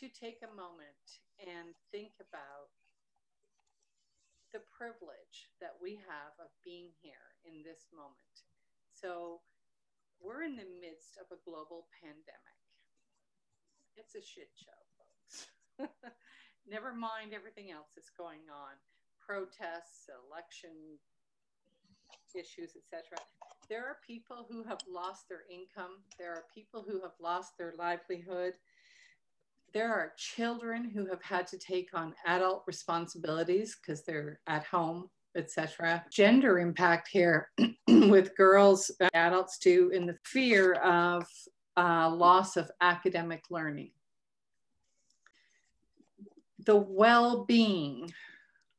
take a moment and think about the privilege that we have of being here in this moment. So we're in the midst of a global pandemic. It's a shit show, folks. Never mind everything else that's going on, protests, election issues, etc. There are people who have lost their income. There are people who have lost their livelihood. There are children who have had to take on adult responsibilities because they're at home, etc. Gender impact here with girls, adults too, in the fear of loss of academic learning. The well-being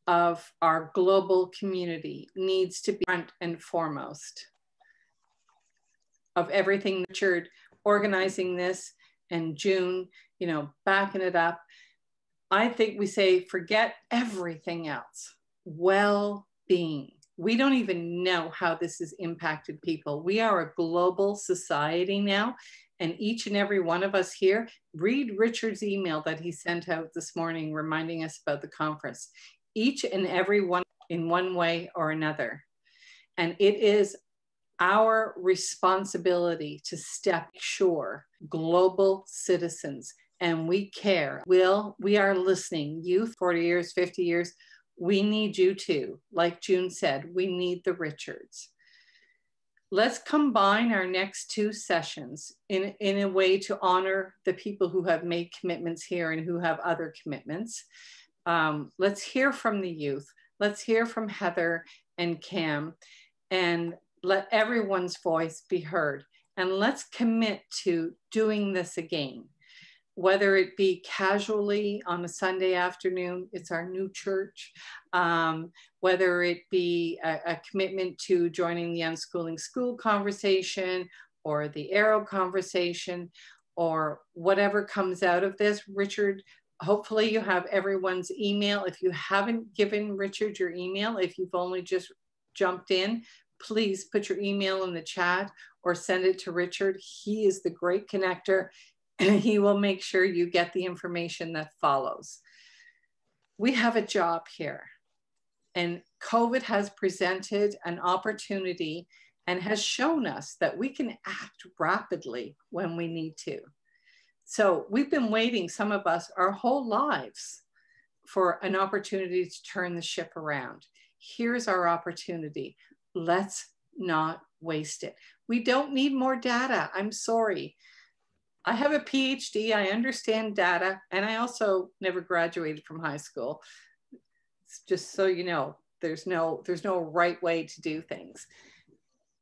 of our global community needs to be front and foremost of everything. Richard organizing this in June, you know, backing it up. I think we say, forget everything else. Well-being. We don't even know how this has impacted people. We are a global society now, and each and every one of us here, read Richard's email that he sent out this morning reminding us about the conference. Each and every one in one way or another. And it is our responsibility to step sure global citizens, and we care. We are listening. Youth, 40 years, 50 years, we need you too. Like June said, we need the Richards. Let's combine our next two sessions in a way to honor the people who have made commitments here and who have other commitments. Let's hear from the youth. Let's hear from Heather and Cam, and let everyone's voice be heard. And let's commit to doing this again, whether it be casually on a Sunday afternoon, it's our new church, whether it be a commitment to joining the Unschooling School conversation or the Arrow conversation, or whatever comes out of this. Richard, hopefully you have everyone's email. If you haven't given Richard your email, if you've only just jumped in, please put your email in the chat or send it to Richard. He is the great connector, and he will make sure you get the information that follows. We have a job here, and COVID has presented an opportunity and has shown us that we can act rapidly when we need to. So we've been waiting, some of us, our whole lives for an opportunity to turn the ship around. Here's our opportunity. Let's not waste it. We don't need more data. I'm sorry. I have a PhD, I understand data, and I also never graduated from high school. It's just so you know, there's no right way to do things.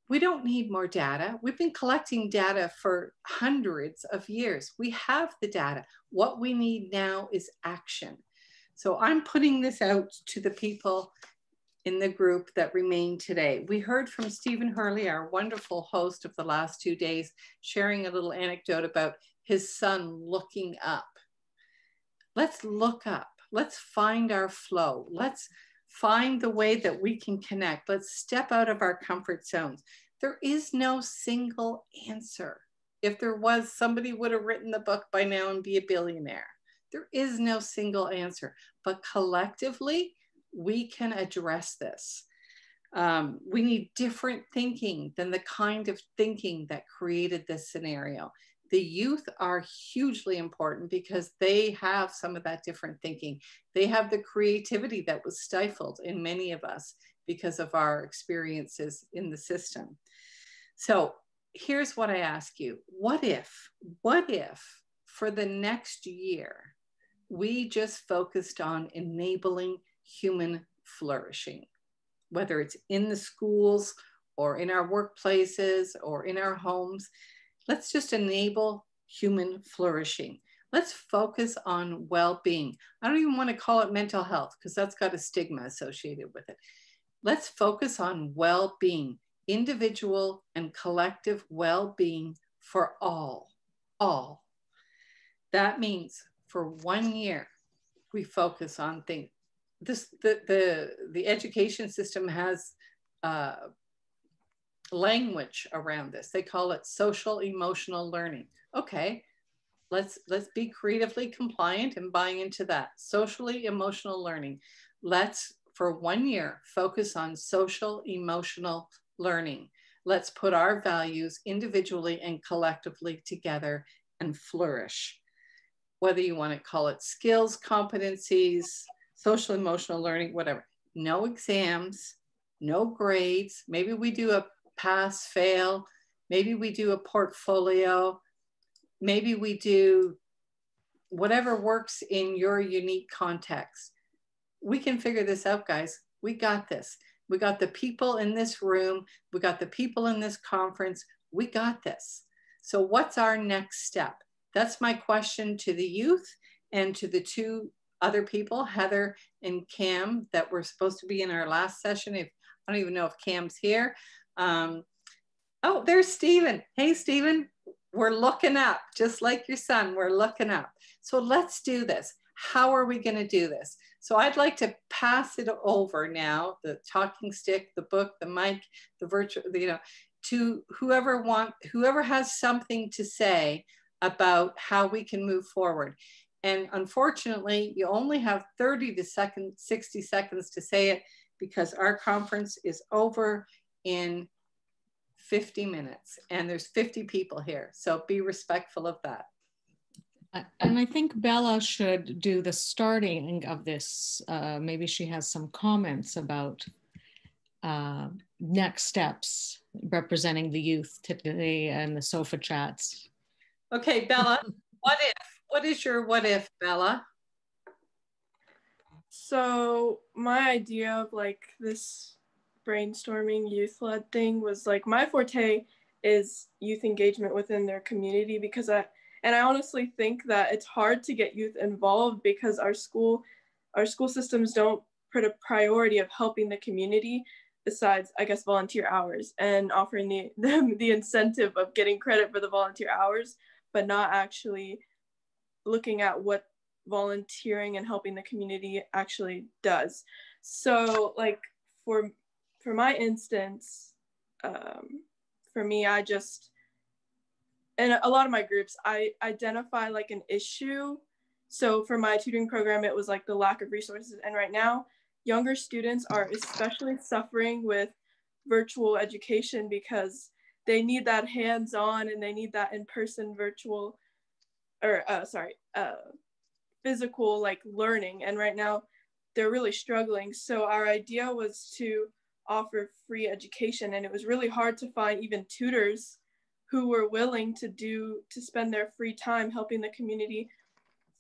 We don't need more data. We've been collecting data for hundreds of years. We have the data. What we need now is action. So I'm putting this out to the people in the group that remain today. We heard from Stephen Hurley, our wonderful host of the last 2 days, sharing a little anecdote about his son looking up. Let's look up. Let's find our flow. Let's find the way that we can connect. Let's step out of our comfort zones. There is no single answer. If there was, somebody would have written the book by now and be a billionaire. There is no single answer, but collectively, we can address this. We need different thinking than the kind of thinking that created this scenario. The youth are hugely important because they have some of that different thinking. They have the creativity that was stifled in many of us because of our experiences in the system. So here's what I ask you. What if for the next year, we just focused on enabling human flourishing, whether it's in the schools or in our workplaces or in our homes? Let's just enable human flourishing. Let's focus on well-being. I don't even want to call it mental health because that's got a stigma associated with it. Let's focus on well-being, individual and collective well-being for all. That means for 1 year, we focus on things. The education system has language around this. They call it social emotional learning. Okay, Let's be creatively compliant and buying into that. Socially emotional learning. Let's, for 1 year, focus on social emotional learning. Let's put our values individually and collectively together and flourish. Whether you want to call it skills, competencies, social emotional learning, whatever. No exams, no grades. Maybe we do a pass, fail. Maybe we do a portfolio. Maybe we do whatever works in your unique context. We can figure this out, guys. We got this. We got the people in this room. We got the people in this conference. We got this. So what's our next step? That's my question to the youth and to the two other people, Heather and Cam, that were supposed to be in our last session. I don't even know if Cam's here. Oh, there's Stephen. Hey, Stephen, we're looking up, just like your son, we're looking up. So let's do this. How are we going to do this? So I'd like to pass it over now, the talking stick, the book, the mic, the virtual, to whoever has something to say about how we can move forward. And unfortunately, you only have 60 seconds to say it, because our conference is over in 50 minutes and there's 50 people here. So be respectful of that. And I think Bella should do the starting of this. Maybe she has some comments about next steps representing the youth today and the sofa chats. Okay, Bella, what if? What is your what if, Bella? So my idea of like this brainstorming youth-led thing was like, my forte is youth engagement within their community, because I honestly think that it's hard to get youth involved because our school systems don't put a priority of helping the community, besides, I guess, volunteer hours and offering them the incentive of getting credit for the volunteer hours, but not actually looking at what volunteering and helping the community actually does. So like for my instance, for me, I just, in a lot of my groups, I identify like an issue. So for my tutoring program, it was like the lack of resources. And right now, younger students are especially suffering with virtual education because they need that hands-on and they need that in-person virtual, or physical like learning. And right now, they're really struggling. So our idea was to offer free education. And it was really hard to find even tutors who were willing to spend their free time helping the community.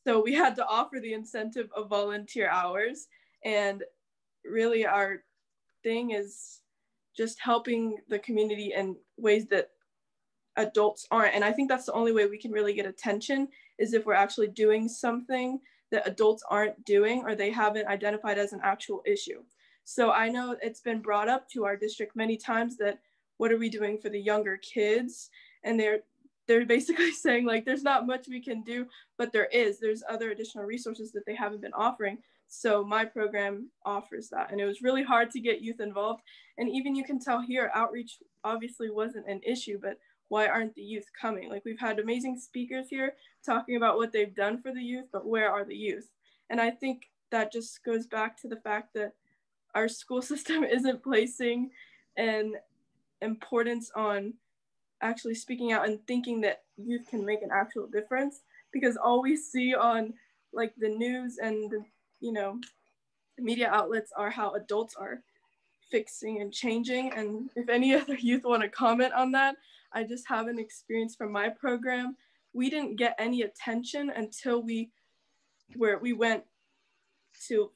So we had to offer the incentive of volunteer hours. And really our thing is just helping the community in ways that adults aren't. And I think that's the only way we can really get attention, is if we're actually doing something that adults aren't doing or they haven't identified as an actual issue. So I know it's been brought up to our district many times that what are we doing for the younger kids? And they're basically saying like, there's not much we can do, but there's other additional resources that they haven't been offering. So my program offers that. And it was really hard to get youth involved. And even you can tell here, outreach obviously wasn't an issue, but why aren't the youth coming? Like, we've had amazing speakers here talking about what they've done for the youth, but where are the youth? And I think that just goes back to the fact that our school system isn't placing an importance on actually speaking out and thinking that youth can make an actual difference, because all we see on like the news and the, media outlets are how adults are fixing and changing. And if any other youth want to comment on that, I just have an experience from my program. We didn't get any attention until we went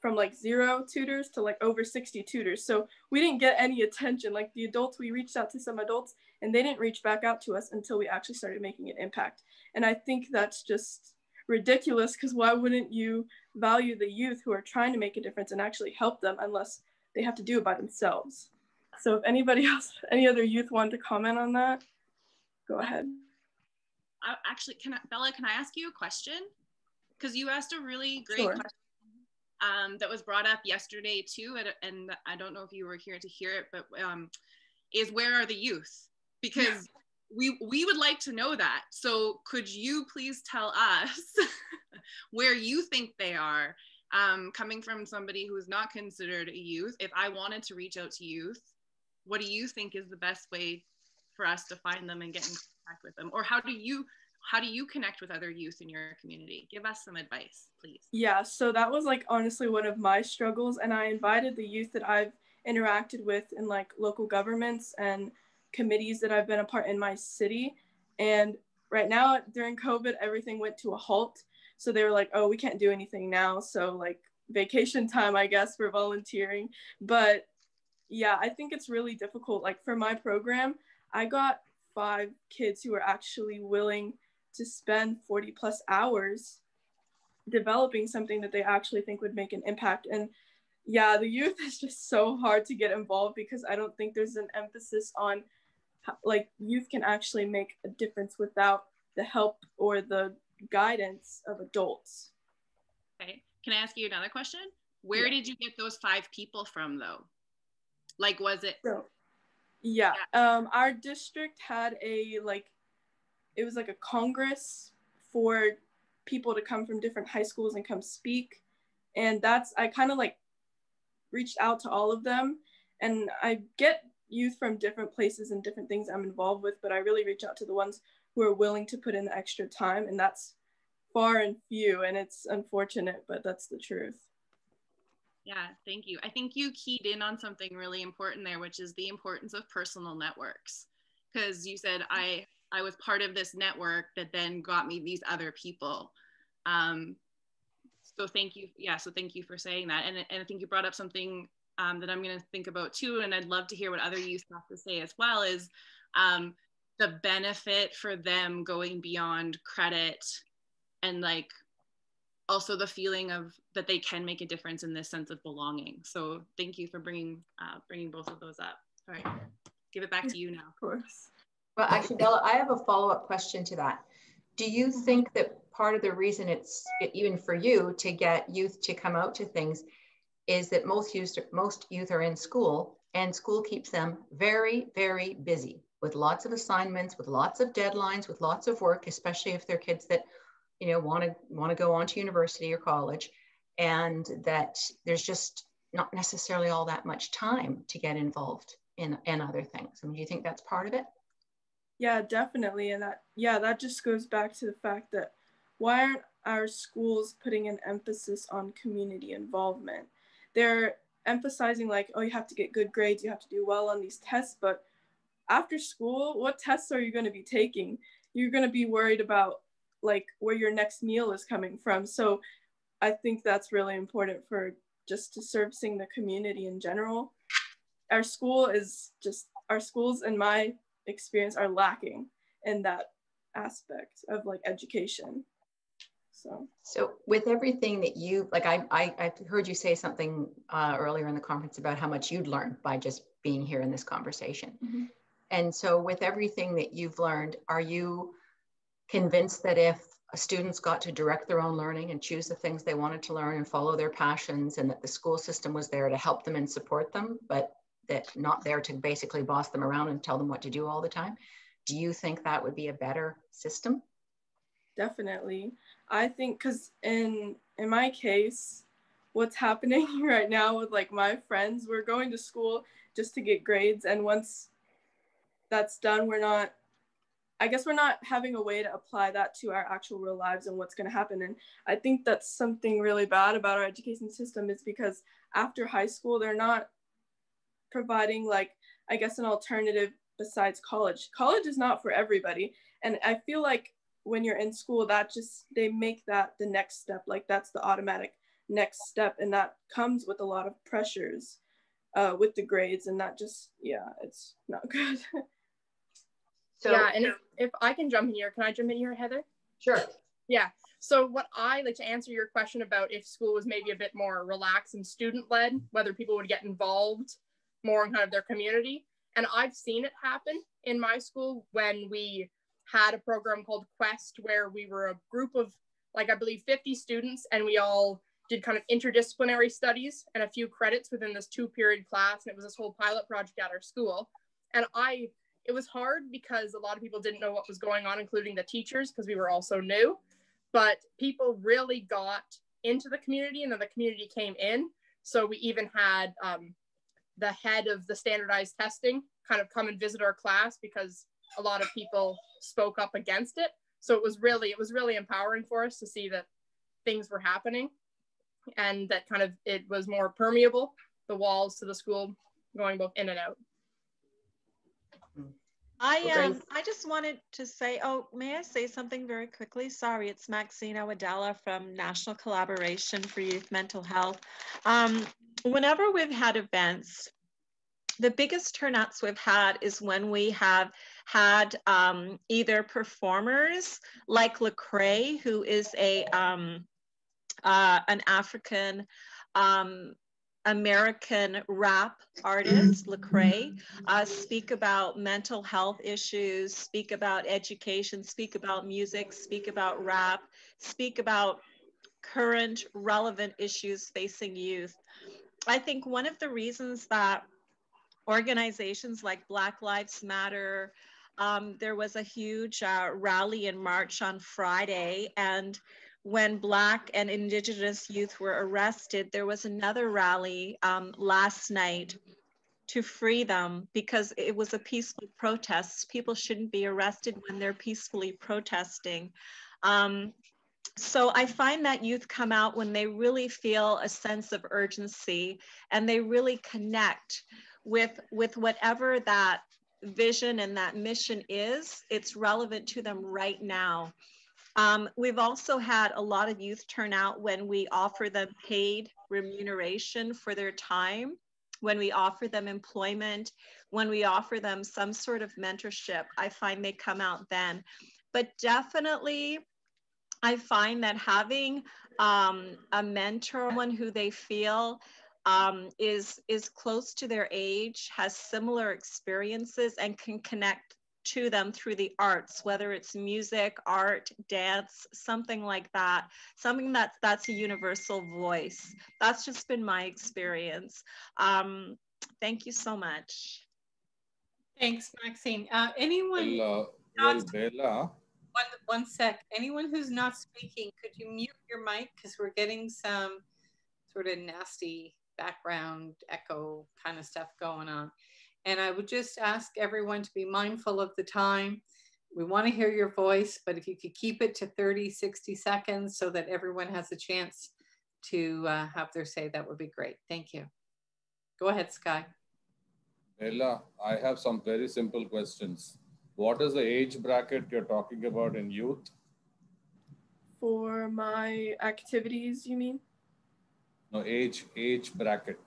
from like 0 tutors to like over 60 tutors. So we didn't get any attention. Like the adults, we reached out to some adults and they didn't reach back out to us until we actually started making an impact. And I think that's just ridiculous, because why wouldn't you value the youth who are trying to make a difference and actually help them unless they have to do it by themselves? So if anybody else, any other youth want to comment on that, go ahead. Actually, Bella, can I ask you a question? Because you asked a really great Sure. question that was brought up yesterday too, and I don't know if you were here to hear it, but is where are the youth? Because we would like to know that. So could you please tell us where you think they are, coming from somebody who is not considered a youth? If I wanted to reach out to youth, what do you think is the best way for us to find them and get in contact with them? Or how do you connect with other youth in your community? Give us some advice, please. Yeah, so that was like honestly one of my struggles, and I invited the youth that I've interacted with in like local governments and committees that I've been a part in my city. And right now during COVID, everything went to a halt. So they were like, oh, we can't do anything now. So like vacation time, I guess, for volunteering. But yeah, I think it's really difficult. Like for my program, I got 5 kids who were actually willing to spend 40 plus hours developing something that they actually think would make an impact. And yeah, the youth is just so hard to get involved because I don't think there's an emphasis on how, like, youth can actually make a difference without the help or the guidance of adults. Okay, can I ask you another question? Where did you get those 5 people from though? Like, was it? So, our district had a, like, it was like a congress for people to come from different high schools and come speak. And I kind of like reached out to all of them, and I get youth from different places and different things I'm involved with, but I really reach out to the ones who are willing to put in the extra time, and that's far and few, and it's unfortunate, but that's the truth. Yeah, thank you. I think you keyed in on something really important there, which is the importance of personal networks. Because you said I was part of this network that then got me these other people. So thank you. Yeah, so thank you for saying that. And I think you brought up something that I'm going to think about too, and I'd love to hear what other youth have to say as well, is the benefit for them going beyond credit, and like also the feeling of that they can make a difference in this sense of belonging. So thank you for bringing both of those up. All right, give it back to you now. Of course. Well, actually, Bella, I have a follow-up question to that. Do you think that part of the reason it's even for you to get youth to come out to things is that most youth are in school, and school keeps them very, very busy with lots of assignments, with lots of deadlines, with lots of work, especially if they're kids that, you know, want to go on to university or college, and that there's just not necessarily all that much time to get involved in other things. I mean, do you think that's part of it? Yeah, definitely. And that just goes back to the fact that why aren't our schools putting an emphasis on community involvement? They're emphasizing like, oh, you have to get good grades, you have to do well on these tests, but after school, what tests are you going to be taking? You're going to be worried about like where your next meal is coming from. So I think that's really important for just to servicing the community in general. Our schools, in my experience, are lacking in that aspect of like education. So with everything that you, like, I heard you say something earlier in the conference about how much you'd learned by just being here in this conversation. Mm-hmm. And so with everything that you've learned, are you convinced that if students got to direct their own learning and choose the things they wanted to learn and follow their passions, and that the school system was there to help them and support them, but that not there to basically boss them around and tell them what to do all the time, do you think that would be a better system? Definitely. I think because in my case, what's happening right now with like my friends, we're going to school just to get grades, and once that's done, we're not having a way to apply that to our actual real lives and what's going to happen. And I think that's something really bad about our education system, is because after high school, they're not providing like, I guess, an alternative besides college. College is not for everybody. And I feel like when you're in school, they make that the next step, like that's the automatic next step. And that comes with a lot of pressures with the grades, and that just, it's not good. So, yeah, and if I can jump in here, can I jump in here, Heather? Sure. Yeah, so what I like to answer your question about if school was maybe a bit more relaxed and student-led, whether people would get involved more in kind of their community. And I've seen it happen in my school when we had a program called Quest, where we were a group of, like, I believe 50 students, and we all did kind of interdisciplinary studies and a few credits within this 2-period class. And it was this whole pilot project at our school. And I it was hard because a lot of people didn't know what was going on, including the teachers, because we were all so new. But people really got into the community, and then the community came in. So we even had the head of the standardized testing kind of come and visit our class because a lot of people spoke up against it. So it was really empowering for us to see that things were happening, and that kind of it was more permeable, the walls to the school going both in and out. I just wanted to say, oh, may I say something very quickly? Sorry, it's Maxine Awadella from National Collaboration for Youth Mental Health. Whenever we've had events, the biggest turnouts we've had is when we have had either performers like Lecrae, who is an African American rap artist, Lecrae, speak about mental health issues, speak about education, speak about music, speak about rap, speak about current relevant issues facing youth. I think one of the reasons that organizations like Black Lives Matter, there was a huge rally and march on Friday, and when Black and Indigenous youth were arrested, there was another rally last night to free them because it was a peaceful protest. People shouldn't be arrested when they're peacefully protesting. So I find that youth come out when they really feel a sense of urgency and they really connect with whatever that vision and that mission is. It's relevant to them right now. We've also had a lot of youth turn out when we offer them paid remuneration for their time, when we offer them employment, when we offer them some sort of mentorship. I find they come out then. But definitely, I find that having a mentor, someone who they feel is close to their age, has similar experiences, and can connect to them through the arts, whether it's music, art, dance, something like that, something that's a universal voice. That's just been my experience. Thank you so much. Thanks, Maxine. Anyone? Bella. One sec. Anyone who's not speaking, could you mute your mic? Because we're getting some sort of nasty background echo kind of stuff going on. And I would just ask everyone to be mindful of the time. We want to hear your voice, but if you could keep it to 30, 60 seconds so that everyone has a chance to have their say, that would be great. Thank you. Go ahead, Sky. Bella, I have some very simple questions. What is the age bracket you're talking about in youth? For my activities, you mean? No, age bracket.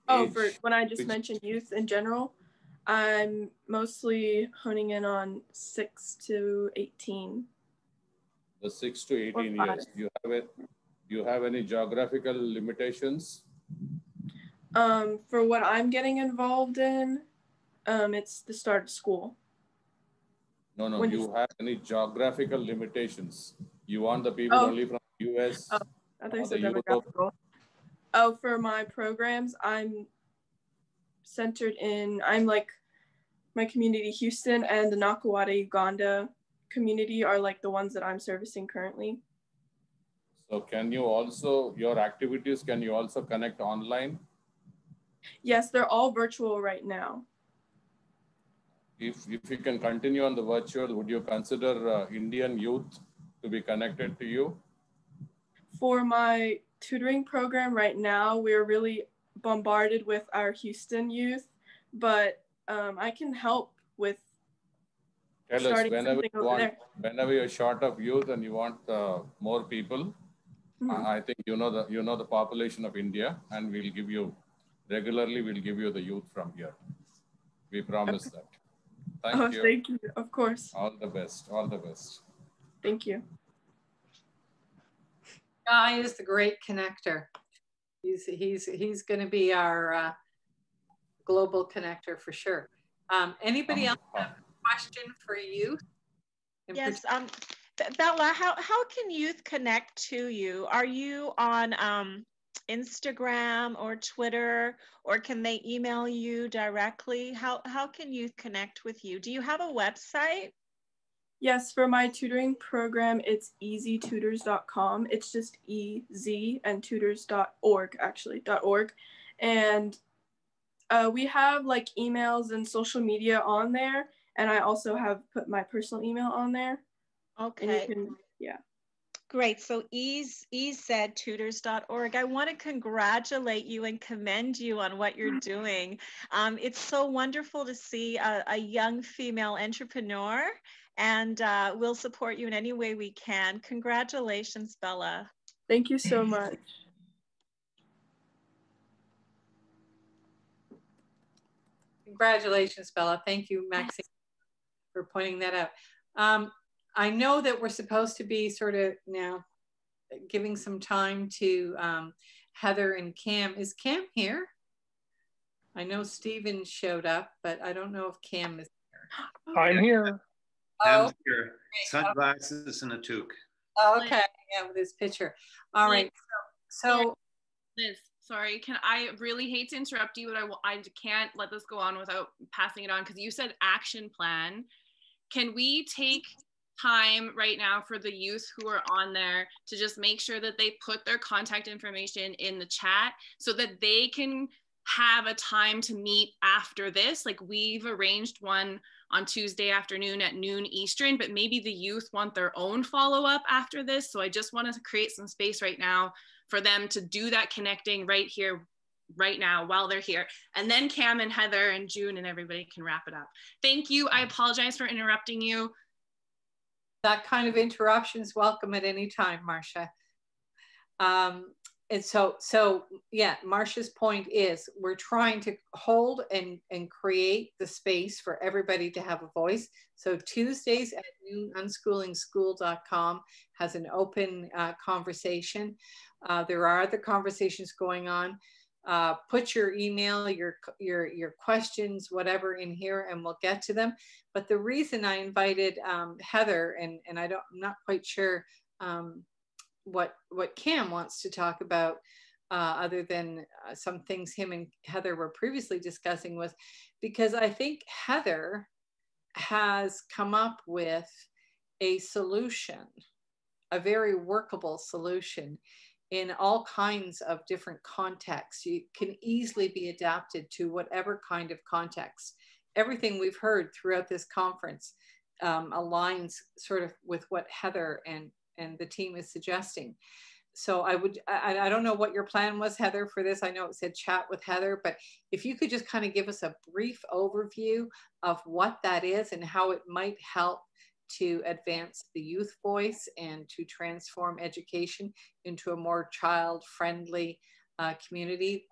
Oh, age. for when I just mentioned youth in general, I'm mostly honing in on 6 to 18. The 6 to 18 years. Do you have any geographical limitations? For what I'm getting involved in, it's the start of school. No, when you have any geographical limitations? You want the people only from the US? Oh, I thought you said demographical. Oh, for my programs, I'm centered in, I'm like, my community, Houston, and the Nakawada, Uganda community are like the ones that I'm servicing currently. So can you also, your activities, can you also connect online? Yes, they're all virtual right now. If you can continue on the virtual, would you consider Indian youth to be connected to you? For my tutoring program right now, we're really bombarded with our Houston youth, but I can help with starting something over there. Whenever you're short of youth and you want more people, I think you know the population of India, and we'll give you regularly. We'll give you the youth from here. We promise that. Thank you. Thank you. Of course. All the best. All the best. Thank you. Guy is the great connector. He's going to be our global connector for sure. Anybody else have a question for you? Yes, Bella, how can youth connect to you? Are you on Instagram or Twitter, or can they email you directly? How can youth connect with you? Do you have a website? Yes, for my tutoring program, it's easytutors.com. It's just EZ and tutors.org, actually, .org. And we have like emails and social media on there. And I also have put my personal email on there. Okay. And you can, yeah. Great. So easetutors.org. I want to congratulate you and commend you on what you're doing. It's so wonderful to see a young female entrepreneur, and we'll support you in any way we can. Congratulations, Bella. Thank you so much. Congratulations, Bella. Thank you, Maxine, for pointing that out. I know that we're supposed to be sort of now giving some time to Heather and Cam. Is Cam here? I know Steven showed up, but I don't know if Cam is here. I'm here. Oh, I'm here. Sunglasses and a toque. Okay, yeah, with his picture. All right. So Liz, sorry, I really hate to interrupt you, but I can't let this go on without passing it on, because you said action plan. Can we take time right now for the youth who are on there to just make sure that they put their contact information in the chat so that they can have a time to meet after this? Like, we've arranged one on Tuesday afternoon at noon Eastern, but maybe the youth want their own follow-up after this. So I just want to create some space right now for them to do that connecting right here, right now, while they're here. And then Cam and Heather and June and everybody can wrap it up. Thank you. I apologize for interrupting you. That kind of interruption is welcome at any time, Marcia. And so yeah, Marcia's point is we're trying to hold and create the space for everybody to have a voice. So Tuesdays at noon, unschoolingschool.com has an open conversation. There are other conversations going on. Put your email, your questions, whatever in here, and we'll get to them. But the reason I invited Heather, and I'm not quite sure what Cam wants to talk about, other than some things him and Heather were previously discussing, was because I think Heather has come up with a solution, a very workable solution in all kinds of different contexts. You can easily be adapted to whatever kind of context. Everything we've heard throughout this conference aligns sort of with what Heather and the team is suggesting. So I don't know what your plan was, Heather, for this. I know it said chat with Heather, but if you could just kind of give us a brief overview of what that is and how it might help to advance the youth voice and to transform education into a more child-friendly community,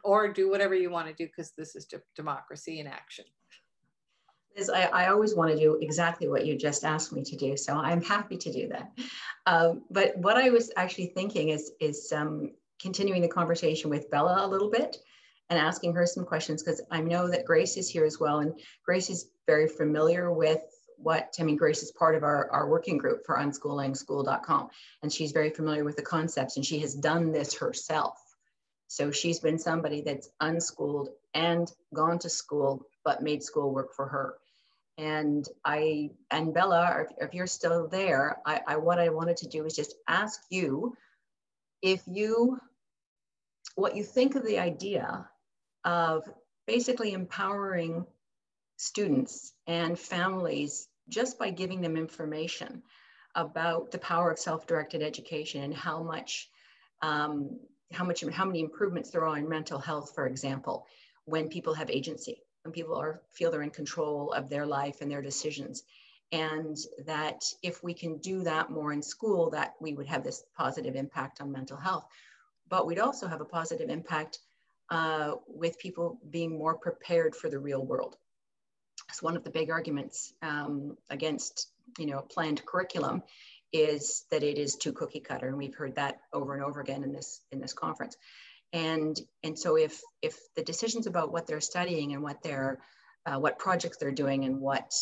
or do whatever you want to do, because this is democracy in action. Liz, I always want to do exactly what you just asked me to do, so I'm happy to do that. But what I was actually thinking is continuing the conversation with Bella a little bit and asking her some questions, because I know that Grace is here as well, and Grace is very familiar with Grace is part of our working group for unschoolingschool.com, and she's very familiar with the concepts, and she has done this herself. So she's been somebody that's unschooled and gone to school, but made school work for her. And Bella, if you're still there, what I wanted to do is just ask you what you think of the idea of basically empowering students and families just by giving them information about the power of self-directed education and how many improvements there are in mental health, for example, when people have agency, when people feel they're in control of their life and their decisions. And that if we can do that more in school, that we would have this positive impact on mental health. But we'd also have a positive impact with people being more prepared for the real world. So one of the big arguments against planned curriculum is that it is too cookie cutter, and we've heard that over and over again in this conference. And so if the decisions about what they're studying and what projects they're doing and what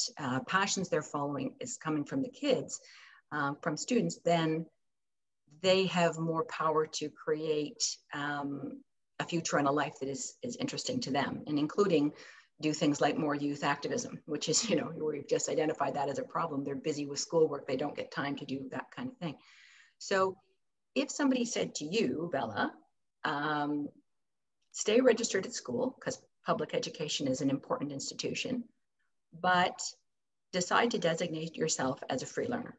passions they're following is coming from the kids, from students, then they have more power to create a future and a life that is interesting to them, and including do things like more youth activism, which is, you know, we've just identified that as a problem. They're busy with schoolwork. They don't get time to do that kind of thing. So if somebody said to you, Bella, stay registered at school, because public education is an important institution, but decide to designate yourself as a free learner.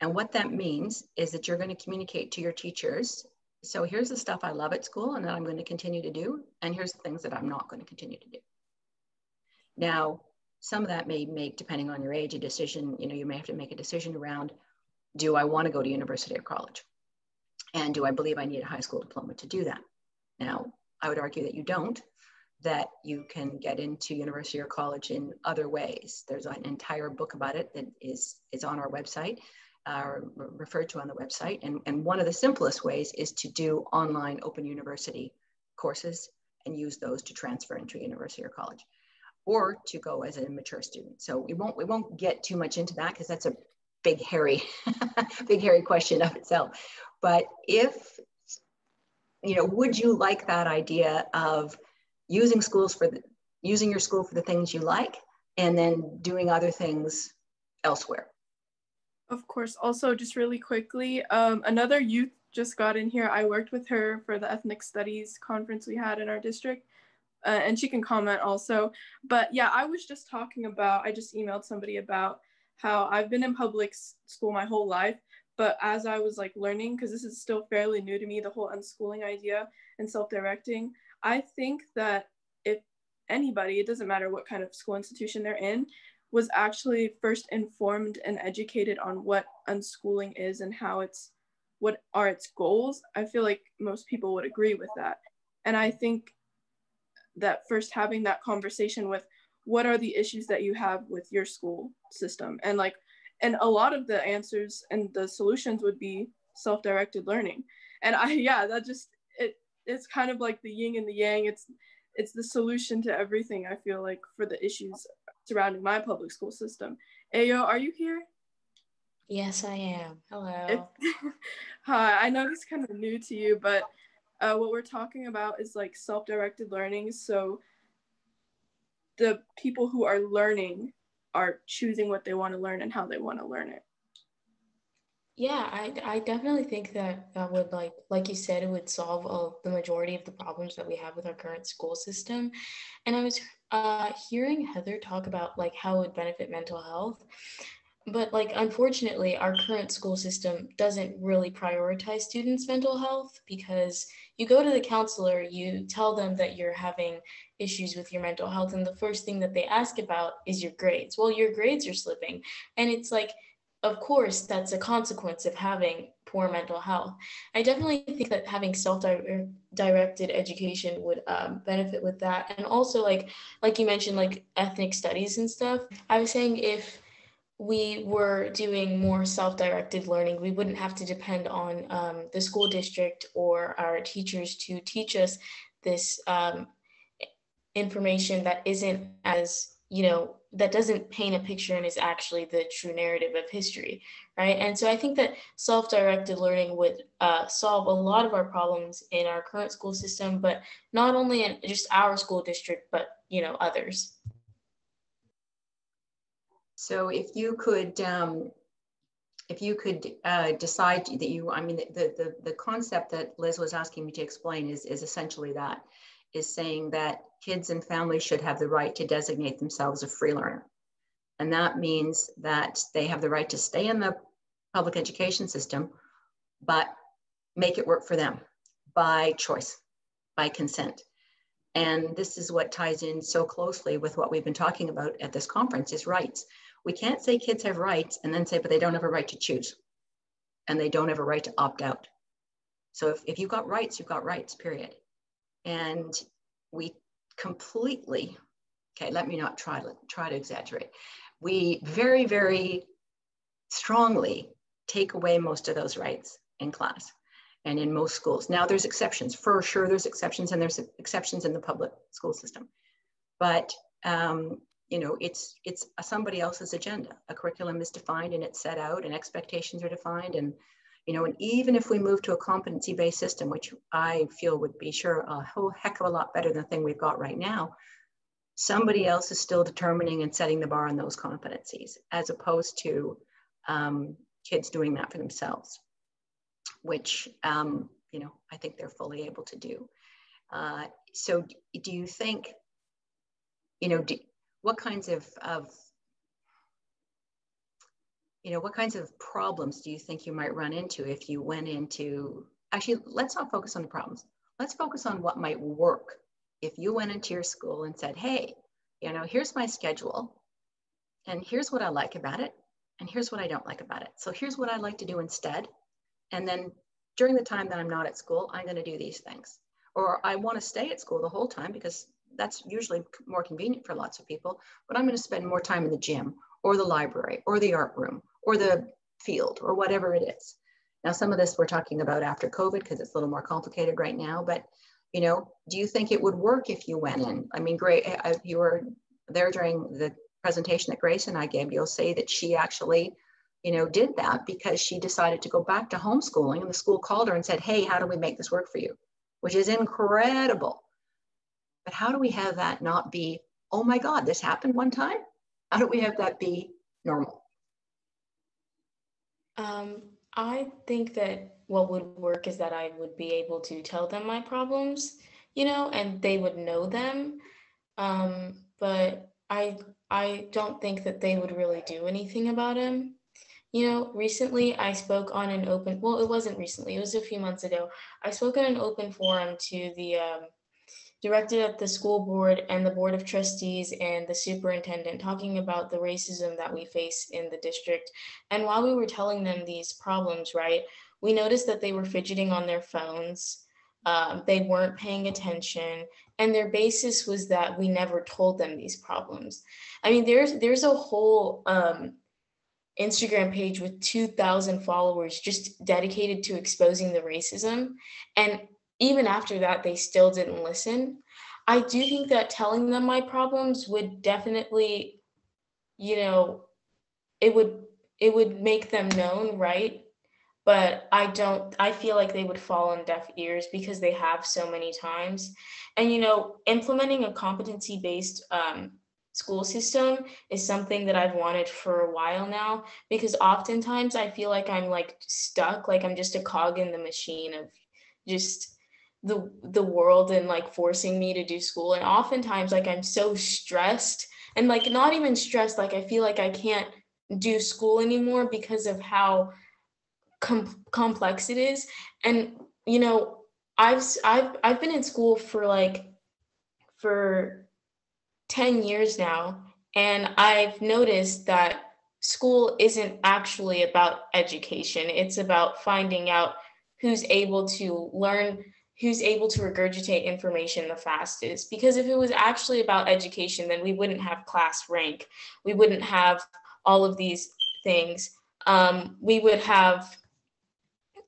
And what that means is that you're going to communicate to your teachers, so here's the stuff I love at school and that I'm going to continue to do, and here's the things that I'm not going to continue to do. Now, some of that may make, depending on your age, a decision, you know, you may have to make a decision around, do I want to go to university or college? And do I believe I need a high school diploma to do that? Now, I would argue that you don't, that you can get into university or college in other ways. There's an entire book about it that is on our website, referred to on the website. And one of the simplest ways is to do online open university courses and use those to transfer into a university or college, or to go as a mature student. So we won't get too much into that because that's a big, hairy, big, hairy question of itself. But if, you know, would you like that idea of using your school for the things you like and then doing other things elsewhere? Of course. Also, just really quickly, another youth just got in here. I worked with her for the ethnic studies conference we had in our district, and she can comment also. But yeah, I was just talking about, I just emailed somebody about how I've been in public school my whole life, but as I was like learning, because this is still fairly new to me, the whole unschooling idea and self-directing, I think that if anybody, it doesn't matter what kind of school institution they're in, was actually first informed and educated on what unschooling is and what are its goals, I feel like most people would agree with that. And I think that first having that conversation with what are the issues that you have with your school system, and a lot of the answers and the solutions would be self-directed learning. And it's kind of like the yin and the yang. It's the solution to everything, I feel like, for the issues surrounding my public school system. Ayo, are you here? Yes, I am. Hello. Hi, I know this is kind of new to you, but what we're talking about is like self-directed learning. So the people who are learning are choosing what they want to learn and how they want to learn it. Yeah, I definitely think that that would, like you said, it would solve the majority of the problems that we have with our current school system. And I was hearing Heather talk about like how it would benefit mental health. But like, unfortunately, our current school system doesn't really prioritize students' mental health, because you go to the counselor, you tell them that you're having issues with your mental health, and the first thing that they ask about is your grades. Well, your grades are slipping. And it's like, of course, that's a consequence of having poor mental health. I definitely think that having self-directed education would benefit with that. And also, like you mentioned, like ethnic studies and stuff. I was saying if we were doing more self-directed learning, we wouldn't have to depend on the school district or our teachers to teach us this information that isn't as, that doesn't paint a picture and is actually the true narrative of history, right? And so I think that self-directed learning would solve a lot of our problems in our current school system, but not only in just our school district, but, others. So if you could decide that the concept that Liz was asking me to explain is essentially that, is saying that kids and families should have the right to designate themselves a free learner. And that means that they have the right to stay in the public education system, but make it work for them by choice, by consent. And this is what ties in so closely with what we've been talking about at this conference, is rights. We can't say kids have rights and then say, but they don't have a right to choose. And they don't have a right to opt out. So if you've got rights, you've got rights, period. And we completely, okay, let me not try to exaggerate. We very, very strongly take away most of those rights in class and in most schools. Now there's exceptions, for sure there's exceptions, and there's exceptions in the public school system. But it's somebody else's agenda. A curriculum is defined and it's set out, and expectations are defined, and You know, and even if we move to a competency-based system, which I feel would be sure a whole heck of a lot better than the thing we've got right now, somebody else is still determining and setting the bar on those competencies, as opposed to kids doing that for themselves, which, you know, I think they're fully able to do. So do you think, you know, what kinds of you know, what kinds of problems do you think you might run into if you went into, actually, let's not focus on the problems. Let's focus on what might work. If you went into your school and said, hey, you know, here's my schedule, and here's what I like about it, and here's what I don't like about it. So here's what I'd like to do instead. And then during the time that I'm not at school, I'm going to do these things. Or I want to stay at school the whole time because that's usually more convenient for lots of people, but I'm going to spend more time in the gym or the library or the art room or the field or whatever it is. Now, some of this we're talking about after COVID because it's a little more complicated right now, but you know, do you think it would work if you went in? I mean, great, you were there during the presentation that Grace and I gave. You'll say that she actually, you know, did that because she decided to go back to homeschooling, and the school called her and said, hey, how do we make this work for you? Which is incredible. But how do we have that not be, oh my God, this happened one time? How do we have that be normal? I think that what would work is that I would be able to tell them my problems, you know, and they would know them. But I don't think that they would really do anything about them. You know, recently I spoke on an open, well, it wasn't recently, it was a few months ago. I spoke on an open forum to the directed at the school board and the board of trustees and the superintendent, talking about the racism that we face in the district. And while we were telling them these problems, right, we noticed that they were fidgeting on their phones. They weren't paying attention. And their basis was that we never told them these problems. I mean, there's a whole Instagram page with 2,000 followers just dedicated to exposing the racism. And even after that, they still didn't listen. I do think that telling them my problems would definitely, you know, it would make them known, right? But I feel like they would fall on deaf ears because they have so many times. And, you know, implementing a competency-based school system is something that I've wanted for a while now, because oftentimes I feel like I'm like stuck, like I'm just a cog in the machine of just the world and like forcing me to do school. And oftentimes like I'm so stressed, and like not even stressed, like I feel like I can't do school anymore because of how complex it is. And you know, I've been in school for 10 years now, and I've noticed that school isn't actually about education. It's about finding out who's able to learn, who's able to regurgitate information the fastest. Because if it was actually about education, then we wouldn't have class rank. We wouldn't have all of these things. We would have,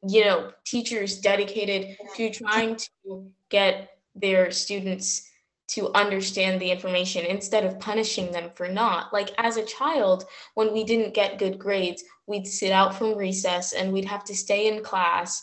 you know, teachers dedicated to trying to get their students to understand the information instead of punishing them for not. Like as a child, when we didn't get good grades, we'd sit out from recess and we'd have to stay in class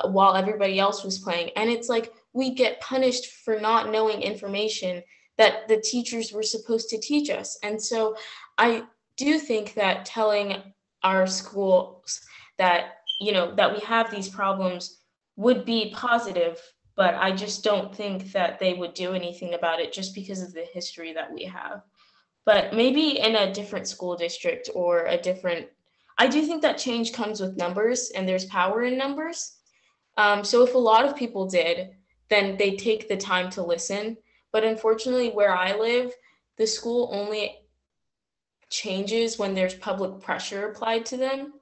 while everybody else was playing. And it's like we get punished for not knowing information that the teachers were supposed to teach us. And so I do think that telling our schools that, you know, that we have these problems would be positive, but I just don't think that they would do anything about it just because of the history that we have. But maybe in a different school district or a different, I do think that change comes with numbers and there's power in numbers. So if a lot of people did, then they take the time to listen. But unfortunately, where I live, the school only changes when there's public pressure applied to them.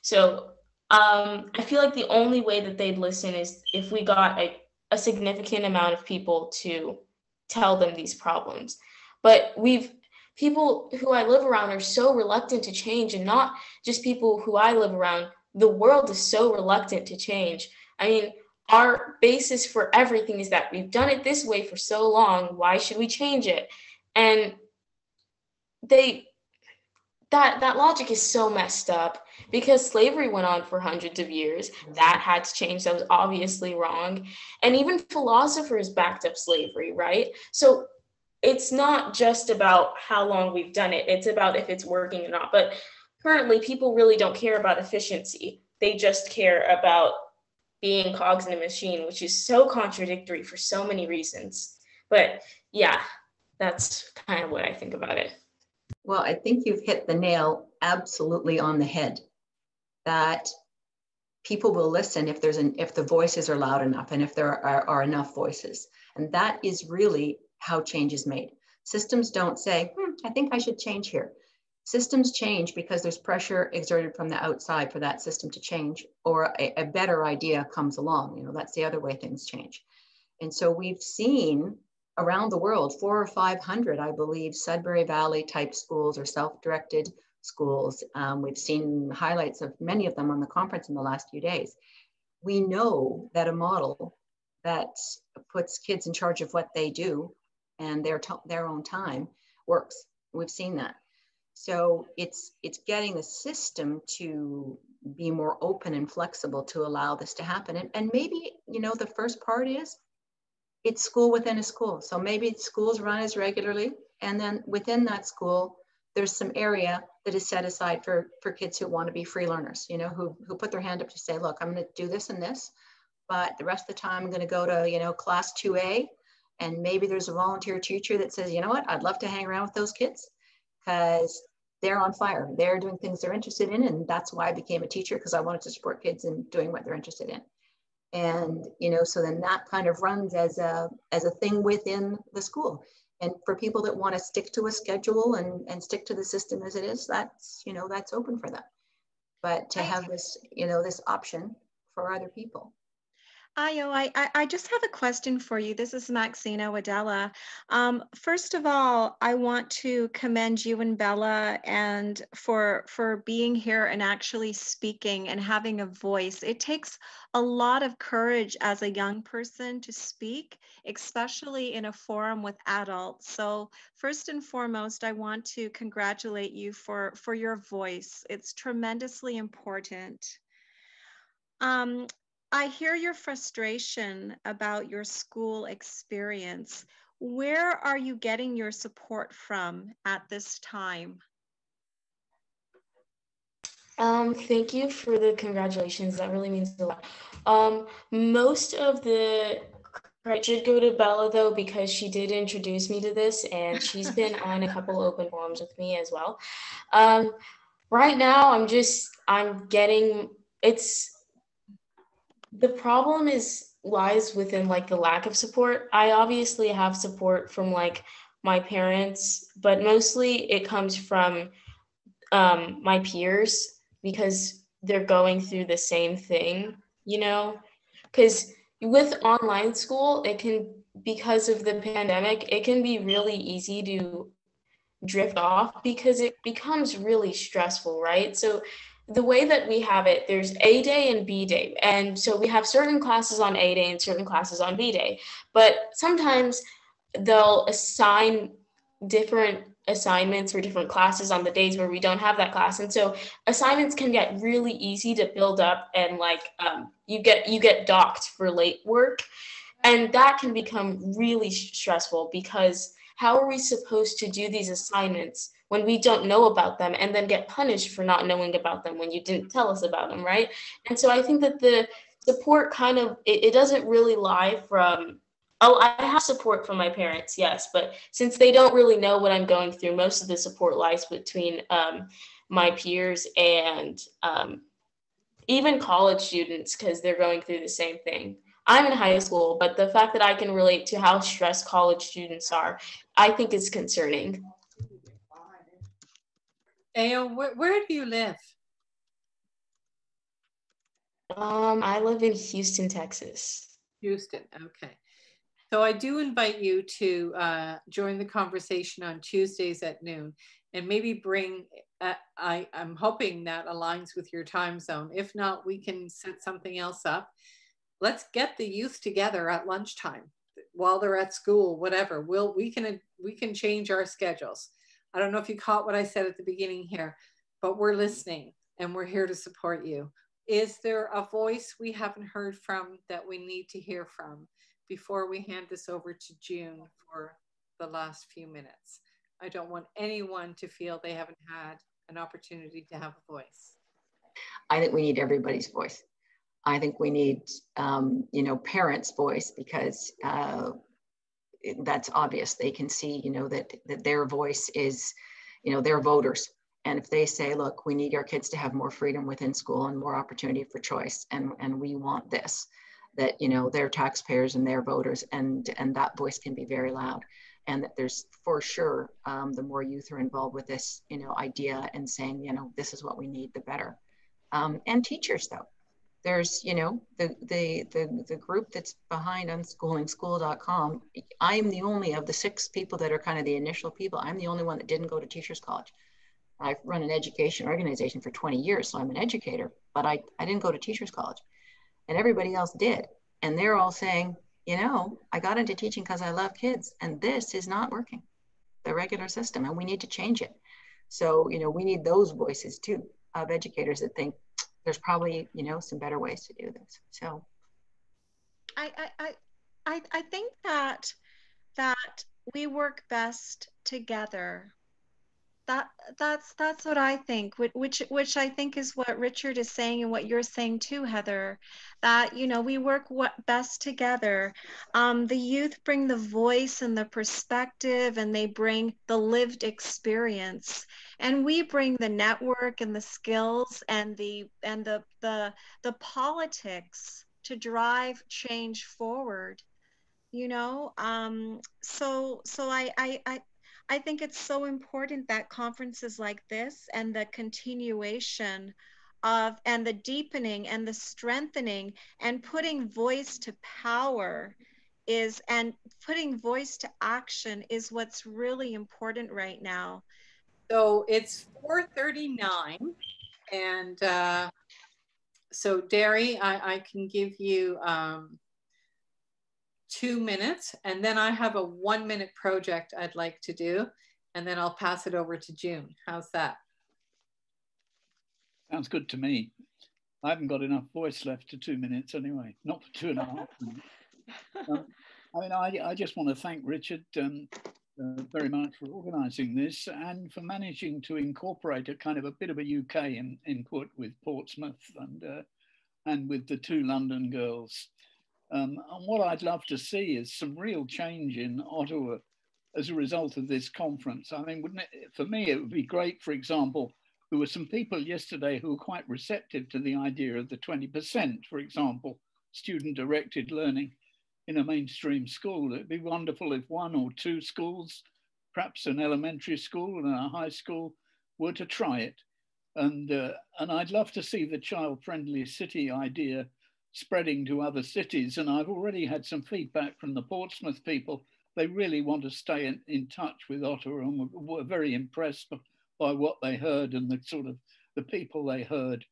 So I feel like the only way that they'd listen is if we got a significant amount of people to tell them these problems. But people who I live around are so reluctant to change, and not just people who I live around, the world is so reluctant to change. I mean, our basis for everything is that we've done it this way for so long. Why should we change it? And that logic is so messed up because slavery went on for hundreds of years. That had to change. That was obviously wrong. And even philosophers backed up slavery, right? So it's not just about how long we've done it. It's about if it's working or not. But currently, people really don't care about efficiency. They just care about being cogs in a machine, which is so contradictory for so many reasons. But yeah, that's kind of what I think about it. Well, I think you've hit the nail absolutely on the head, that people will listen if the voices are loud enough and if there are enough voices. And that is really how change is made. Systems don't say, I think I should change here. Systems change because there's pressure exerted from the outside for that system to change, or a better idea comes along. You know, that's the other way things change. And so we've seen around the world 400 or 500, I believe, Sudbury Valley type schools or self-directed schools. We've seen highlights of many of them on the conference in the last few days. We know that a model that puts kids in charge of what they do and their own time works. We've seen that. So it's getting the system to be more open and flexible to allow this to happen. And maybe, you know, the first part is it's school within a school. So maybe schools run as regularly, and then within that school, there's some area that is set aside for kids who want to be free learners, you know, who put their hand up to say, look, I'm going to do this and this, but the rest of the time I'm going to go to, you know, class 2A. And maybe there's a volunteer teacher that says, you know what, I'd love to hang around with those kids because they're on fire. They're doing things they're interested in. And that's why I became a teacher, because I wanted to support kids in doing what they're interested in. And, you know, so then that kind of runs as a thing within the school. And for people that want to stick to a schedule and stick to the system as it is, that's, you know, that's open for them. But to have this, you know, this option for other people. Ayo, I just have a question for you. This is Maxina Wadella. First of all, I want to commend you and Bella and for being here and actually speaking and having a voice. It takes a lot of courage as a young person to speak, especially in a forum with adults. So first and foremost, I want to congratulate you for your voice. It's tremendously important. I hear your frustration about your school experience. Where are you getting your support from at this time? Thank you for the congratulations. That really means a lot. Most of the credit should go to Bella though, because she did introduce me to this and she's been on a couple open forums with me as well. Right now the problem lies within like the lack of support. I obviously have support from like my parents, but mostly it comes from my peers because they're going through the same thing, you know, because with online school, because of the pandemic, it can be really easy to drift off because it becomes really stressful, right? So the way that we have it, there's A day and B day. And so we have certain classes on A day and certain classes on B day. But sometimes they'll assign different assignments for different classes on the days where we don't have that class. And so assignments can get really easy to build up and like you get docked for late work. And that can become really stressful because how are we supposed to do these assignments when we don't know about them and then get punished for not knowing about them when you didn't tell us about them, right? And so I think that the support kind of, it doesn't really lie from, I have support from my parents, yes, but since they don't really know what I'm going through, most of the support lies between my peers and even college students because they're going through the same thing. I'm in high school, but the fact that I can relate to how stressed college students are, I think is concerning. Ayo, where do you live? I live in Houston, Texas. Houston, okay. So I do invite you to join the conversation on Tuesdays at noon and maybe bring, I'm hoping that aligns with your time zone. If not, we can set something else up. Let's get the youth together at lunchtime while they're at school, whatever. We can change our schedules. I don't know if you caught what I said at the beginning here, but we're listening and we're here to support you. Is there a voice we haven't heard from that we need to hear from before we hand this over to June for the last few minutes? I don't want anyone to feel they haven't had an opportunity to have a voice. I think we need everybody's voice. I think we need, you know, parents' voice, because that's obvious. They can see, you know, that their voice is, you know, they're voters. And if they say, look, we need our kids to have more freedom within school and more opportunity for choice, and we want this, that, you know, they're taxpayers and they're voters, and that voice can be very loud. And that there's, for sure, the more youth are involved with this, you know, idea and saying, you know, this is what we need, the better. And teachers, though. There's, you know, the group that's behind unschoolingschool.com. I'm the only of the 6 people that are kind of the initial people. I'm the only one that didn't go to Teachers College. I've run an education organization for 20 years, so I'm an educator, but I didn't go to Teachers College, and everybody else did. And they're all saying, you know, I got into teaching because I love kids, and this is not working, the regular system, and we need to change it. So, you know, we need those voices too, of educators that think there's probably, you know, some better ways to do this. So I think that we work best together. That's what I think, which I think is what Richard is saying and what you're saying too, Heather, that, you know, we work best together. The youth bring the voice and the perspective, and they bring the lived experience, and we bring the network and the skills and the politics to drive change forward, you know. So I think it's so important that conferences like this and the continuation of, and the deepening and the strengthening and putting voice to power is, and putting voice to action is what's really important right now. So it's 4:39, and so Derry, I can give you 2 minutes, and then I have a 1-minute project I'd like to do, and then I'll pass it over to June. How's that? Sounds good to me. I haven't got enough voice left to 2 minutes anyway, not for 2.5 minutes. I mean, I just want to thank Richard very much for organising this, and for managing to incorporate a kind of a bit of a UK input with Portsmouth and with the 2 London girls. And what I'd love to see is some real change in Ottawa as a result of this conference. I mean, wouldn't it, for me, it would be great, for example, there were some people yesterday who were quite receptive to the idea of the 20%, for example, student-directed learning in a mainstream school. It'd be wonderful if 1 or 2 schools, perhaps an elementary school and a high school, were to try it. And I'd love to see the child-friendly city idea spreading to other cities. And I've already had some feedback from the Portsmouth people. They really want to stay in touch with Ottawa, and were very impressed by what they heard and the sort of the people they heard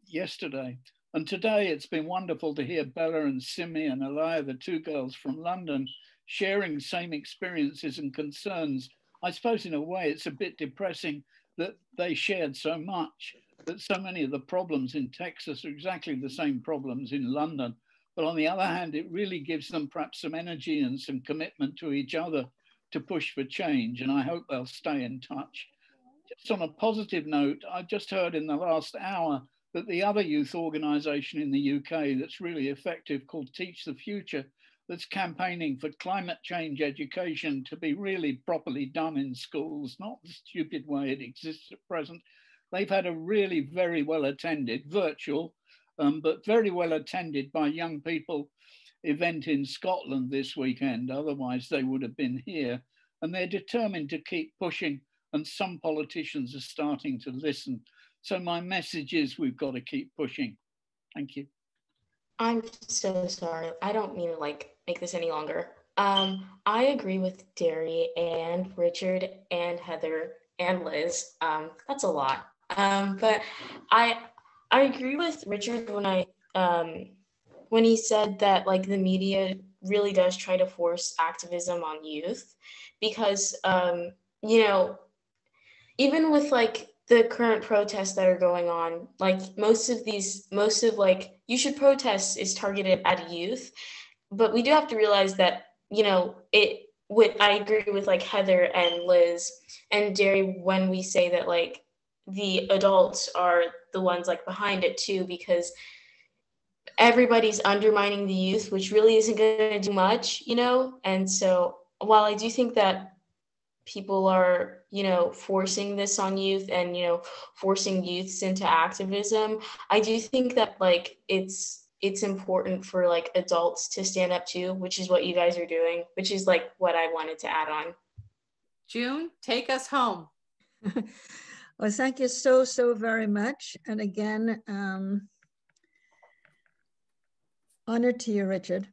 yesterday. And today it's been wonderful to hear Bella and Simi and Alaya, the 2 girls from London, sharing same experiences and concerns. I suppose in a way it's a bit depressing that they shared so much, that so many of the problems in Texas are exactly the same problems in London. But on the other hand, it really gives them perhaps some energy and some commitment to each other to push for change. And I hope they'll stay in touch. Just on a positive note, I just heard in the last hour that the other youth organisation in the UK that's really effective, called Teach the Future, that's campaigning for climate change education to be really properly done in schools, not the stupid way it exists at present. They've had a really very well attended, virtual, but very well attended by young people event in Scotland this weekend. Otherwise they would have been here. And they're determined to keep pushing, and some politicians are starting to listen. So my message is we've got to keep pushing. Thank you. I'm so sorry. I don't mean to make this any longer. I agree with Derry and Richard and Heather and Liz. That's a lot. But I agree with Richard when he said that the media really does try to force activism on youth, because even with like the current protests that are going on, like most of like you should protest is targeted at youth, but we do have to realize that, you know, I agree with like Heather and Liz and Jerry when we say that like the adults are the ones like behind it too, because everybody's undermining the youth, which really isn't going to do much, you know? And so while I do think that people are, you know, forcing this on youth and, you know, forcing youths into activism, I do think that like it's important for like adults to stand up too, which is what you guys are doing, which is like what I wanted to add on. June, take us home. Well, thank you so very much. And again, honor to you, Richard.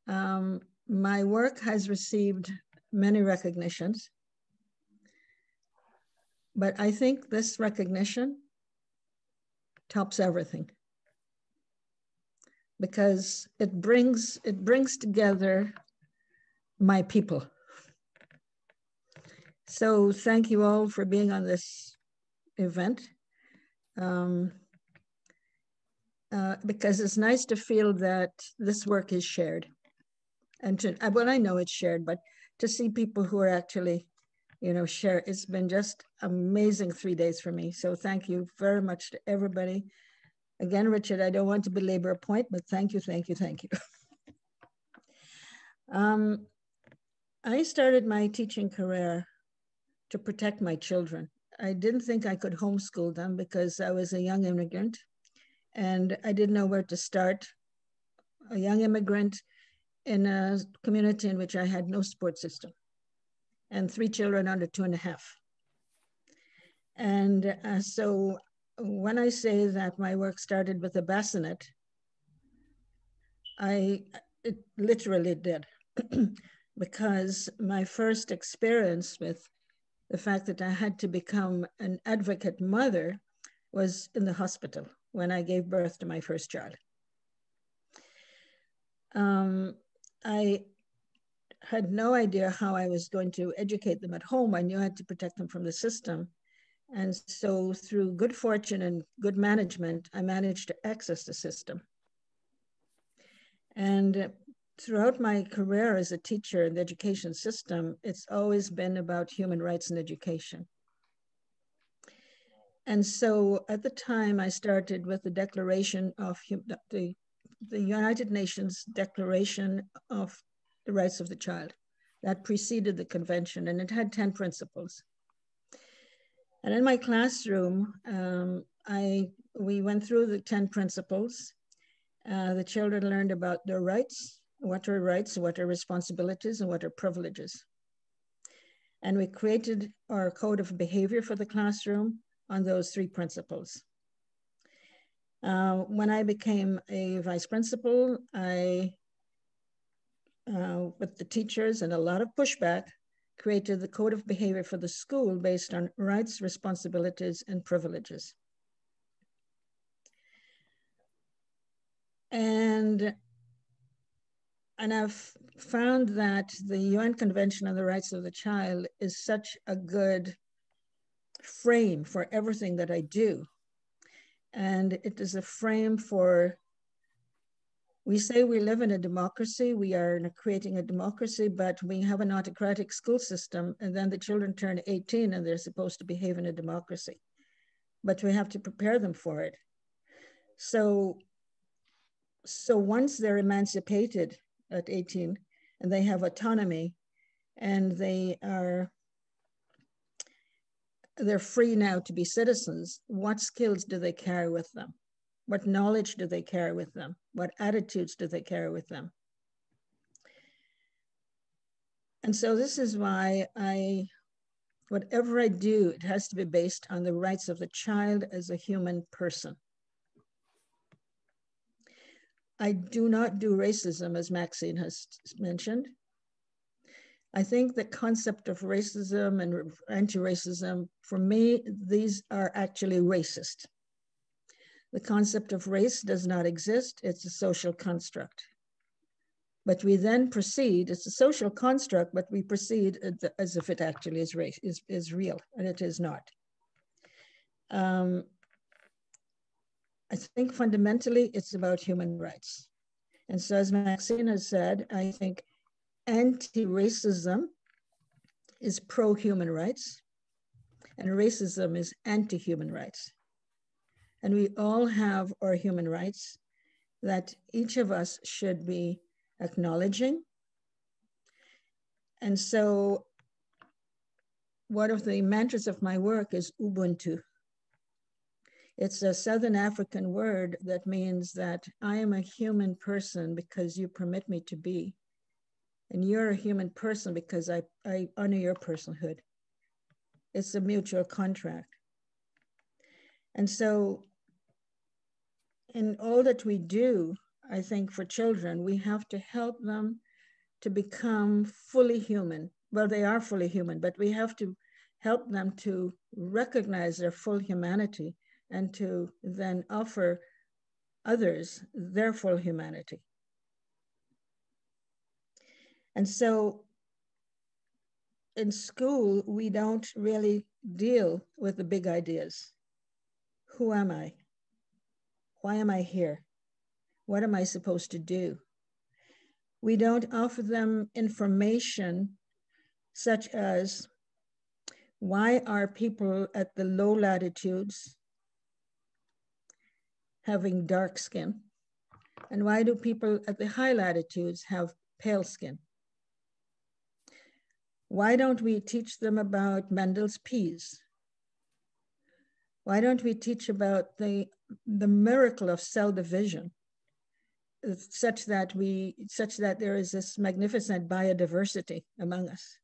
My work has received many recognitions, but I think this recognition tops everything, because it brings together my people. So thank you all for being on this event, because it's nice to feel that this work is shared. And well, I know it's shared, but to see people who are actually, you know, share, it's been just amazing 3 days for me. So thank you very much to everybody. Again, Richard, I don't want to belabor a point, but thank you. I started my teaching career to protect my children. I didn't think I could homeschool them because I was a young immigrant and I didn't know where to start. A young immigrant in a community in which I had no support system and 3 children under 2.5. And so when I say that my work started with a bassinet, it literally did. Because my first experience with the fact that I had to become an advocate mother was in the hospital when I gave birth to my first child. I had no idea how I was going to educate them at home. I knew I had to protect them from the system. And so through good fortune and good management, I managed to access the system. And throughout my career as a teacher in the education system, it's always been about human rights and education. And so at the time I started with the Declaration of the United Nations Declaration of the Rights of the Child. That preceded the convention, and it had 10 principles. And in my classroom, we went through the 10 principles. The children learned about their rights, what are responsibilities, and what are privileges. And we created our code of behavior for the classroom on those 3 principles. When I became a vice principal, with the teachers and a lot of pushback, created the code of behavior for the school based on rights, responsibilities, and privileges. And I've found that the UN Convention on the Rights of the Child is such a good frame for everything that I do. And it is a frame for, we say we live in a democracy, we are creating a democracy, but we have an autocratic school system, and then the children turn 18 and they're supposed to behave in a democracy. But we have to prepare them for it. So once they're emancipated at 18 and they have autonomy and they're free now to be citizens, what skills do they carry with them? What knowledge do they carry with them? What attitudes do they carry with them? And so this is why whatever I do, it has to be based on the rights of the child as a human person. I do not do racism, as Maxine has mentioned. I think the concept of racism and anti-racism, for me, these are actually racist. The concept of race does not exist. It's a social construct. But we then proceed, it's a social construct, but we proceed as if it actually is real, and it is not. I think fundamentally it's about human rights. And so as Maxine has said, I think anti-racism is pro-human rights, and racism is anti-human rights. And we all have our human rights that each of us should be acknowledging. And so one of the mantras of my work is Ubuntu. It's a Southern African word that means that I am a human person because you permit me to be. And you're a human person because I honor your personhood. It's a mutual contract. And so in all that we do, I think for children, we have to help them to become fully human. Well, they are fully human, but we have to help them to recognize their full humanity and to then offer others their full humanity. And so in school, we don't really deal with the big ideas. Who am I? Why am I here? What am I supposed to do? We don't offer them information such as, why are people at the low latitudes having dark skin? And why do people at the high latitudes have pale skin? Why don't we teach them about Mendel's peas? Why don't we teach about the miracle of cell division, such that there is this magnificent biodiversity among us?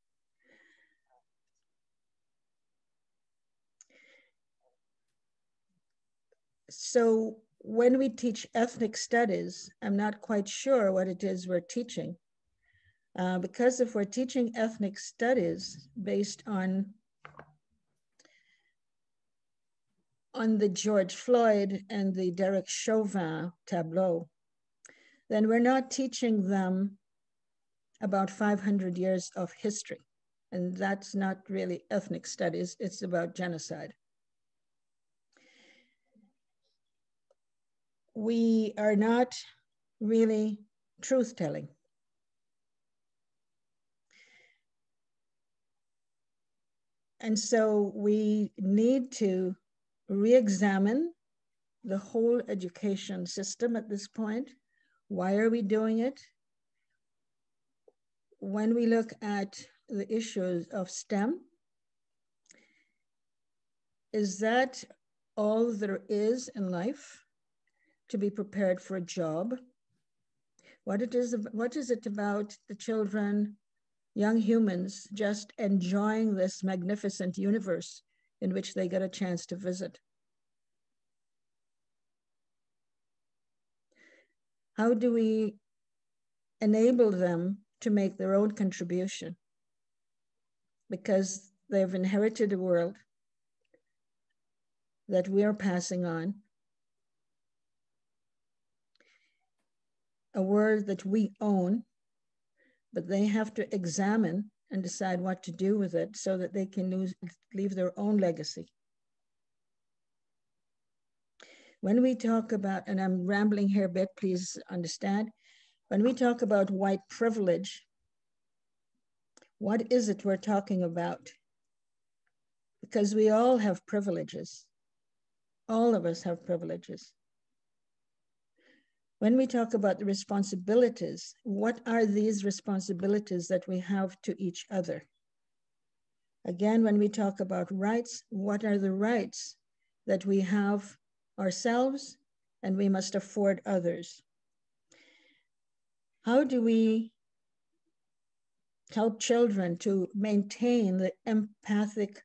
So when we teach ethnic studies, I'm not quite sure what it is we're teaching. Because if we're teaching ethnic studies based on the George Floyd and the Derek Chauvin tableau, then we're not teaching them about 500 years of history. And that's not really ethnic studies, it's about genocide. We are not really truth-telling. And so we need to re-examine the whole education system at this point. Why are we doing it? When we look at the issues of STEM, is that all there is in life to be prepared for a job? What is it about the children, young humans, just enjoying this magnificent universe in which they get a chance to visit? How do we enable them to make their own contribution? Because they've inherited a world that we are passing on, a world that we own, but they have to examine and decide what to do with it so that they can leave their own legacy. When we talk about, and I'm rambling here a bit, please understand, when we talk about white privilege, what is it we're talking about? Because we all have privileges. All of us have privileges. When we talk about the responsibilities, what are these responsibilities that we have to each other? Again, when we talk about rights, what are the rights that we have ourselves and we must afford others? How do we help children to maintain the empathic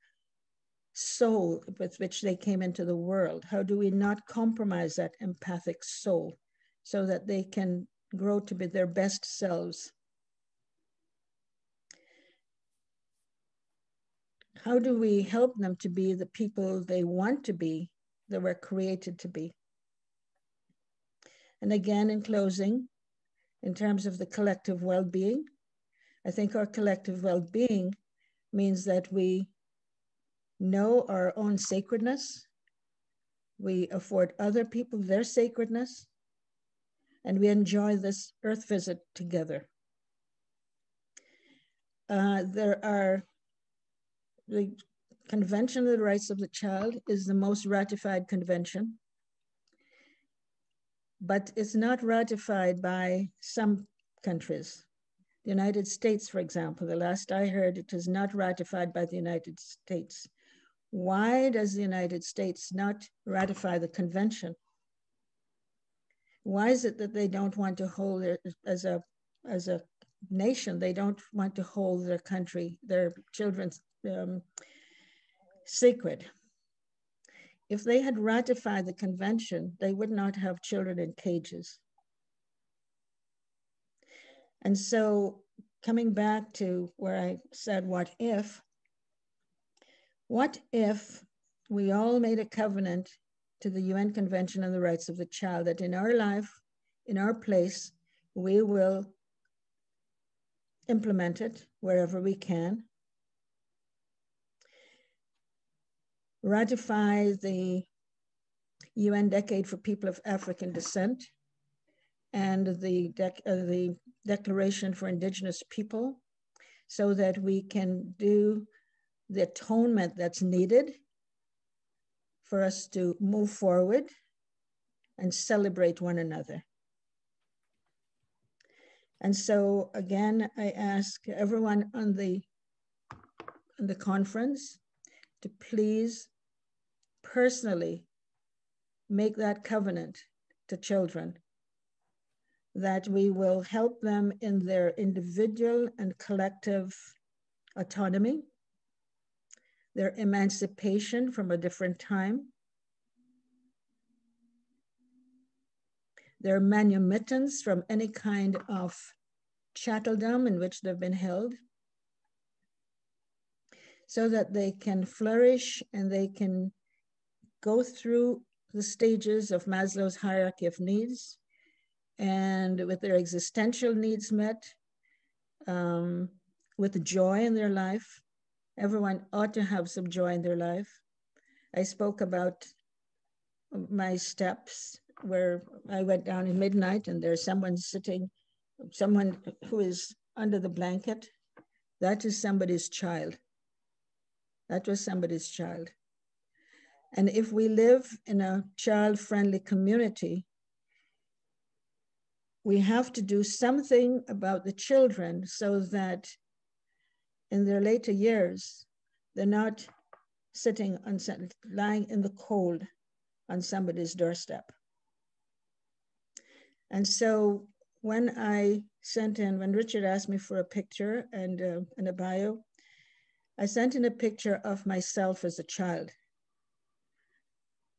soul with which they came into the world? How do we not compromise that empathic soul so that they can grow to be their best selves? How do we help them to be the people they want to be, that were created to be? And again, in closing, in terms of the collective well-being. I think our collective well-being means that we know our own sacredness, we afford other people their sacredness, and we enjoy this earth visit together. The Convention of the Rights of the Child is the most ratified convention, but it's not ratified by some countries. The United States, for example, the last I heard, it is not ratified by the United States. Why does the United States not ratify the convention? Why is it that they don't want to hold it as a nation? They don't want to hold their country, their children sacred. If they had ratified the convention, they would not have children in cages. And so coming back to where I said, what if we all made a covenant to the UN Convention on the Rights of the Child that in our life, in our place, we will implement it wherever we can, ratify the UN Decade for People of African Descent and the Declaration for Indigenous People, so that we can do the atonement that's needed for us to move forward and celebrate one another. And so again, I ask everyone on the conference to please personally make that covenant to children, that we will help them in their individual and collective autonomy, their emancipation from a different time, their manumittance from any kind of chatteldom in which they've been held, so that they can flourish and they can go through the stages of Maslow's hierarchy of needs, and with their existential needs met, with joy in their life. Everyone ought to have some joy in their life. I spoke about my steps where I went down in midnight and there's someone sitting, someone who is under the blanket. That is somebody's child. That was somebody's child. And if we live in a child-friendly community, we have to do something about the children so that in their later years, they're not sitting on, lying in the cold on somebody's doorstep. And so when Richard asked me for a picture and a bio, I sent in a picture of myself as a child,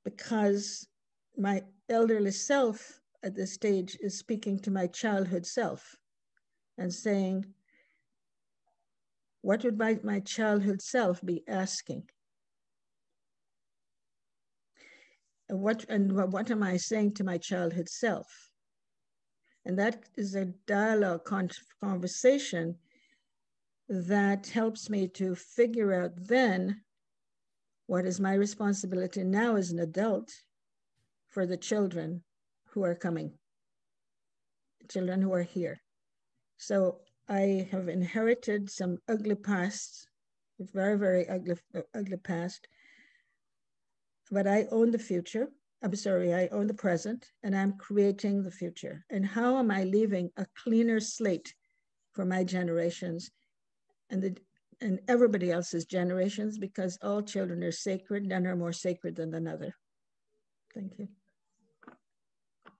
because my elderly self at this stage is speaking to my childhood self and saying, what would my childhood self be asking? What am I saying to my childhood self? And that is a dialogue conversation that helps me to figure out then what is my responsibility now as an adult for the children who are coming, children who are here. So I have inherited some ugly past, very, very ugly past, but I own the future. I own the present, and I'm creating the future. And how am I leaving a cleaner slate for my generations and everybody else's generations, because all children are sacred, none are more sacred than another. Thank you.